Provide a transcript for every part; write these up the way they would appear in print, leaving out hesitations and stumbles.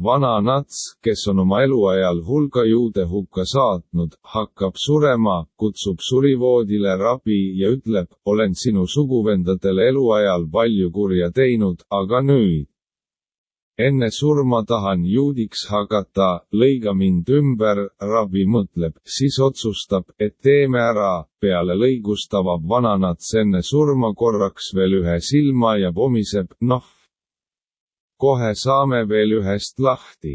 Vana nats, kes on oma eluajal hulga juude hukka saatnud, hakkab surema, kutsub surivoodile rabi ja ütleb, olen sinu suguvendadele eluajal palju kurja teinud, aga nüüd. Enne surma tahan juudiks hakata, lõiga mind ümber, rabi mõtleb, siis otsustab, et teeme ära, peale lõigust avab vananats enne surma korraks veel ühe silma ja pomiseb, noh. Kohe saame veel ühest lahti.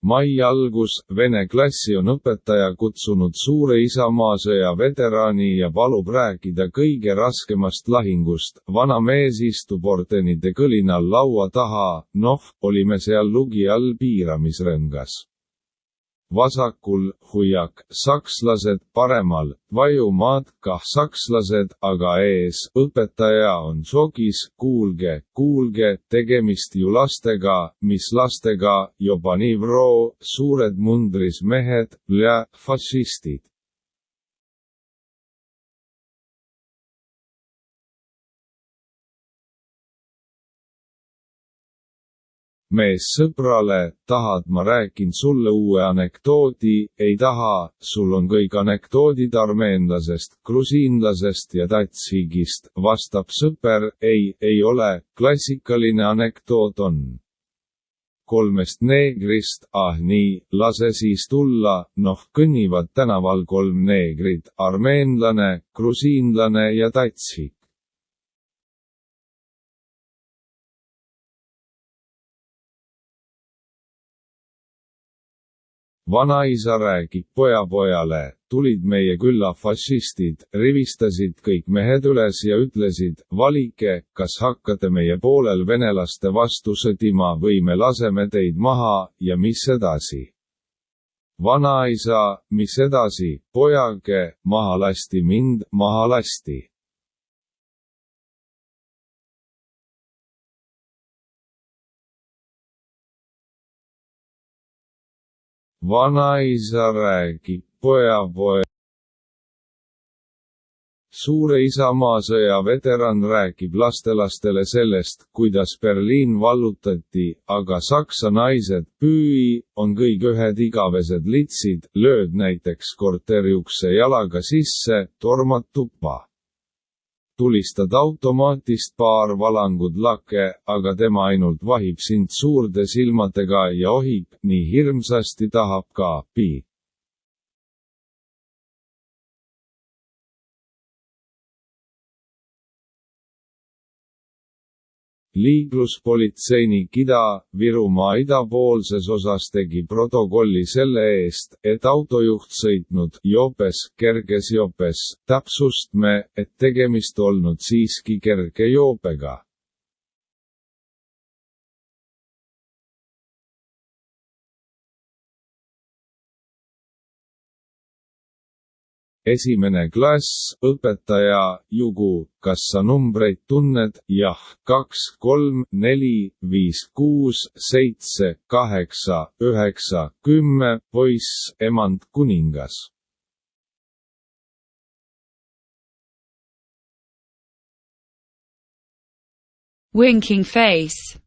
Mai algus, vene klassi on õpetaja kutsunud suure isamaasõja veteraani ja palub rääkida kõige raskemast lahingust. Vana mees istub ordenite kõlinal laua taha, noh, olime seal lugi all piiramisrõngas. Vasakul, huiak, sakslased, paremal, vajumaad, kah sakslased, aga ees, õpetaja on šokis, kuulge, tegemist ju lastega, mis lastega, juba nii vroo, suured mundris mehed, fašistid. Mees sõbrale, tahad ma rääkin sulle uue anekdoodi, ei taha, sul on kõik anekdoodid armeenlasest, grusiinlasest ja tatshigist, vastab sõper, ei ole, klassikaline anekdoot on. 3 neegrist, nii, lase siis tulla, noh kõnnivad tänaval 3 neegrit, armeenlane, grusiinlane ja tatshik. Vanaisa räägib pojale, tulid meie külla fašistid, rivistasid kõik mehed üles ja ütlesid, valike, kas hakkate meie poolel venelaste vastu sõdima või me laseme teid maha, ja mis edasi? Vanaisa, mis edasi, pojake, maha lasti mind, maha lasti. Vanaisa räägib poja. Suure isamaasõja veteran räägib lastelastele sellest, kuidas Berliin vallutati, aga saksa naised, on kõik ühed igavesed litsid, lööd näiteks korteriukse jalaga sisse, tormad tuppa. Tulistad automaatist paar valangud lake, aga tema ainult vahib sind suurde silmadega ja ohib, nii hirmsasti tahab ka, Liikluspolitseinik Ida-Virumaa idapoolses osas tegi protokolli selle eest, et autojuht sõitnud jopes, kerges jopes, täpsustme, et tegemist olnud siiski kerge joopega. Esimene klass, õpetaja, jugu, kas sa numbreid tunned, jah, 2, 3, 4, 5, 6, 7, 8, 9, 10, poiss, emand kuningas. Winking face.